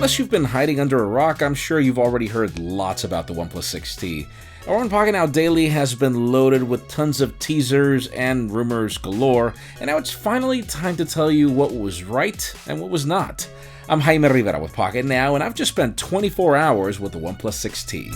unless you've been hiding under a rock, I'm sure you've already heard lots about the OnePlus 6T. Our Pocketnow Daily has been loaded with tons of teasers and rumors galore, and now it's finally time to tell you what was right and what was not. I'm Jaime Rivera with Pocketnow, and I've just spent 24 hours with the OnePlus 6T.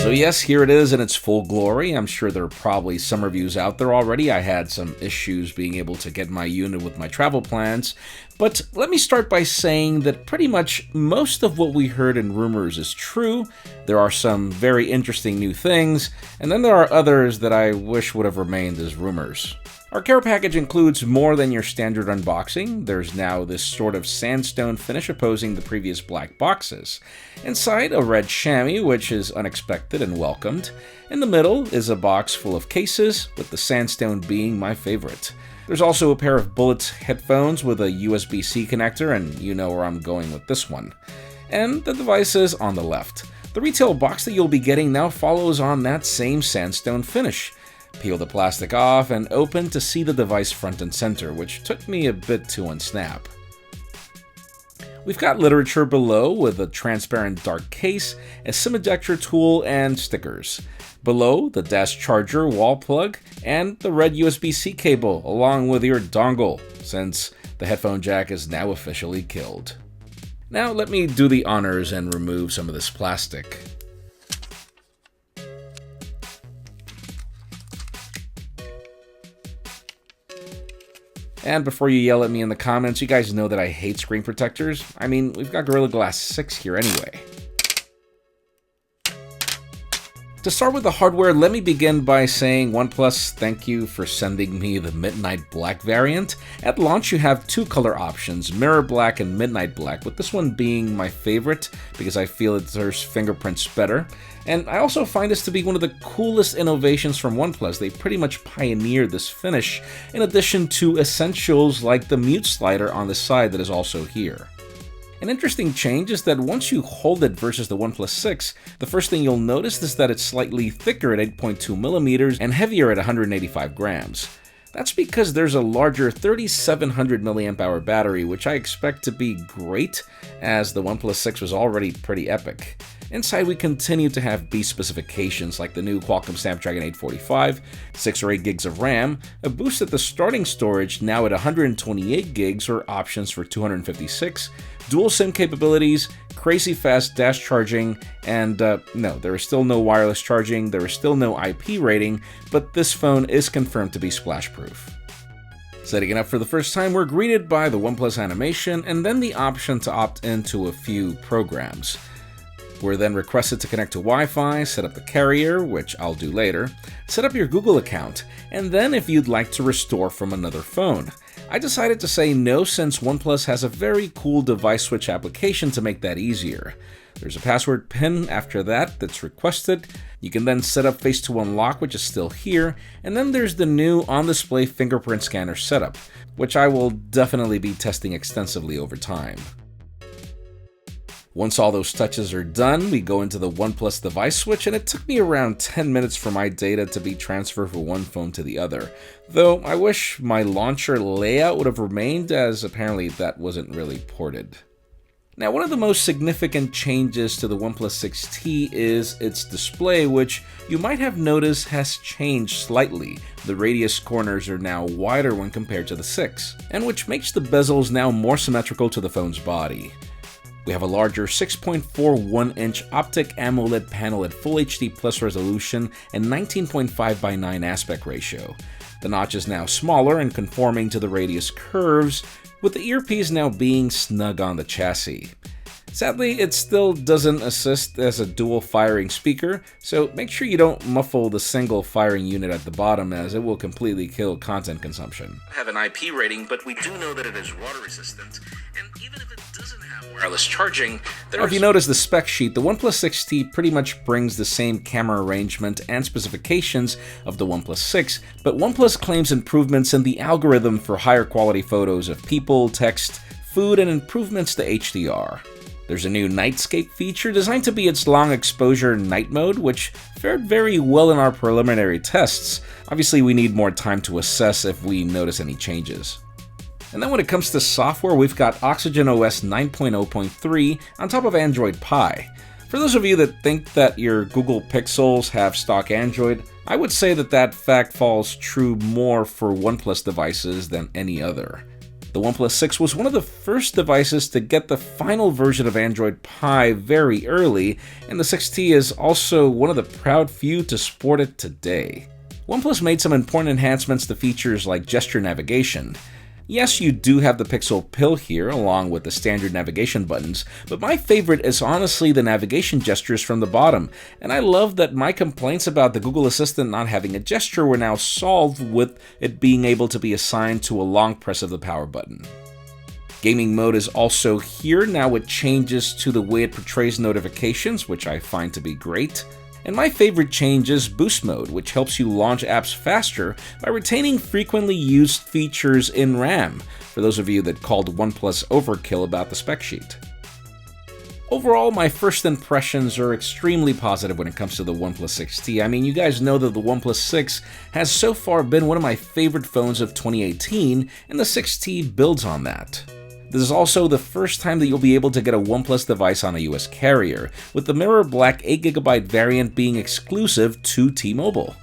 So yes, here it is in its full glory. I'm sure there are probably some reviews out there already. I had some issues being able to get my unit with my travel plans. But let me start by saying that pretty much most of what we heard in rumors is true. There are some very interesting new things, and then there are others that I wish would have remained as rumors. Our care package includes more than your standard unboxing. There's now this sort of sandstone finish opposing the previous black boxes. Inside, a red chamois, which is unexpected and welcomed. In the middle is a box full of cases, with the sandstone being my favorite. There's also a pair of Bullet headphones with a USB-C connector, and you know where I'm going with this one. And the device is on the left. The retail box that you'll be getting now follows on that same sandstone finish. Peel the plastic off and open to see the device front and center, which took me a bit to unsnap. We've got literature below with a transparent dark case, a SIM ejector tool, and stickers. Below, the dash charger wall plug, and the red USB-C cable, along with your dongle, since the headphone jack is now officially killed. Now let me do the honors and remove some of this plastic. And before you yell at me in the comments, you guys know that I hate screen protectors. I mean, we've got Gorilla Glass 6 here anyway. To start with the hardware, let me begin by saying OnePlus, thank you for sending me the Midnight Black variant. At launch, you have two color options, Mirror Black and Midnight Black, with this one being my favorite because I feel it deserves fingerprints better. And I also find this to be one of the coolest innovations from OnePlus. They pretty much pioneered this finish, in addition to essentials like the mute slider on the side that is also here. An interesting change is that once you hold it versus the OnePlus 6, the first thing you'll notice is that it's slightly thicker at 8.2mm and heavier at 185 grams. That's because there's a larger 3700 mAh battery, which I expect to be great, as the OnePlus 6 was already pretty epic. Inside, we continue to have beast specifications like the new Qualcomm Snapdragon 845, 6 or 8 gigs of RAM, a boost at the starting storage now at 128 gigs or options for 256, dual SIM capabilities, crazy fast dash charging, and no, there is still no wireless charging, there is still no IP rating, but this phone is confirmed to be splash-proof. Setting it up for the first time, we're greeted by the OnePlus animation and then the option to opt into a few programs. We're then requested to connect to Wi-Fi, set up the carrier, which I'll do later, set up your Google account, and then if you'd like to restore from another phone. I decided to say no since OnePlus has a very cool device switch application to make that easier. There's a password PIN after that that's requested. You can then set up Face to Unlock, which is still here, and then there's the new on-display fingerprint scanner setup, which I will definitely be testing extensively over time. Once all those touches are done, we go into the OnePlus device switch, and it took me around 10 minutes for my data to be transferred from one phone to the other. Though I wish my launcher layout would have remained, as apparently that wasn't really ported. Now, one of the most significant changes to the OnePlus 6T is its display, which you might have noticed has changed slightly. The radius corners are now wider when compared to the 6, and which makes the bezels now more symmetrical to the phone's body. We have a larger 6.41-inch optic AMOLED panel at Full HD Plus resolution and 19.5 by 9 aspect ratio. The notch is now smaller and conforming to the radius curves, with the earpiece now being snug on the chassis. Sadly, it still doesn't assist as a dual firing speaker, so make sure you don't muffle the single firing unit at the bottom, as it will completely kill content consumption. I have an IP rating, but we do know that it is water resistant, and even if it doesn't have wireless charging, if you notice the spec sheet, the OnePlus 6T pretty much brings the same camera arrangement and specifications of the OnePlus 6, but OnePlus claims improvements in the algorithm for higher quality photos of people, text, food, and improvements to HDR. There's a new nightscape feature designed to be its long exposure night mode, which fared very well in our preliminary tests. Obviously, we need more time to assess if we notice any changes. And then when it comes to software, we've got Oxygen OS 9.0.3 on top of Android Pie. For those of you that think that your Google Pixels have stock Android, I would say that fact falls true more for OnePlus devices than any other. The OnePlus 6 was one of the first devices to get the final version of Android Pie very early, and the 6T is also one of the proud few to sport it today. OnePlus made some important enhancements to features like gesture navigation. Yes, you do have the Pixel Pill here, along with the standard navigation buttons, but my favorite is honestly the navigation gestures from the bottom, and I love that my complaints about the Google Assistant not having a gesture were now solved with it being able to be assigned to a long press of the power button. Gaming mode is also here. Now it changes to the way it portrays notifications, which I find to be great. And my favorite change is Boost Mode, which helps you launch apps faster by retaining frequently used features in RAM, for those of you that called OnePlus overkill about the spec sheet. Overall, my first impressions are extremely positive when it comes to the OnePlus 6T. I mean, you guys know that the OnePlus 6 has so far been one of my favorite phones of 2018, and the 6T builds on that. This is also the first time that you'll be able to get a OnePlus device on a US carrier, with the mirror black 8GB variant being exclusive to T-Mobile.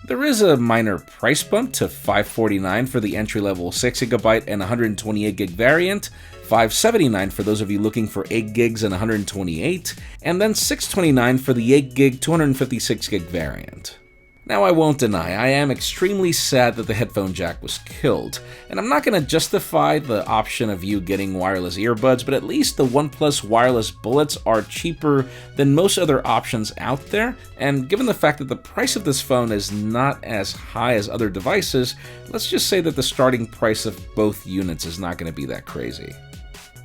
There is a minor price bump to $549 for the entry-level 6GB and 128GB variant, $579 for those of you looking for 8GB and 128, and then $629 for the 8GB 256GB variant. Now, I won't deny, I am extremely sad that the headphone jack was killed, and I'm not going to justify the option of you getting wireless earbuds, but at least the OnePlus wireless bullets are cheaper than most other options out there, and given the fact that the price of this phone is not as high as other devices, let's just say that the starting price of both units is not going to be that crazy.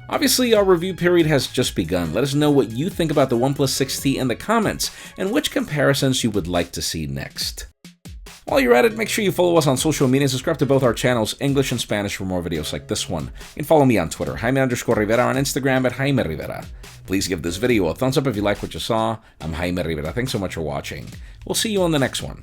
Obviously, our review period has just begun. Let us know what you think about the OnePlus 6T in the comments, and which comparisons you would like to see next. While you're at it, make sure you follow us on social media and subscribe to both our channels, English and Spanish, for more videos like this one. You can follow me on Twitter, Jaime_Rivera, on Instagram at Jaime Rivera. Please give this video a thumbs up if you like what you saw. I'm Jaime Rivera. Thanks so much for watching. We'll see you on the next one.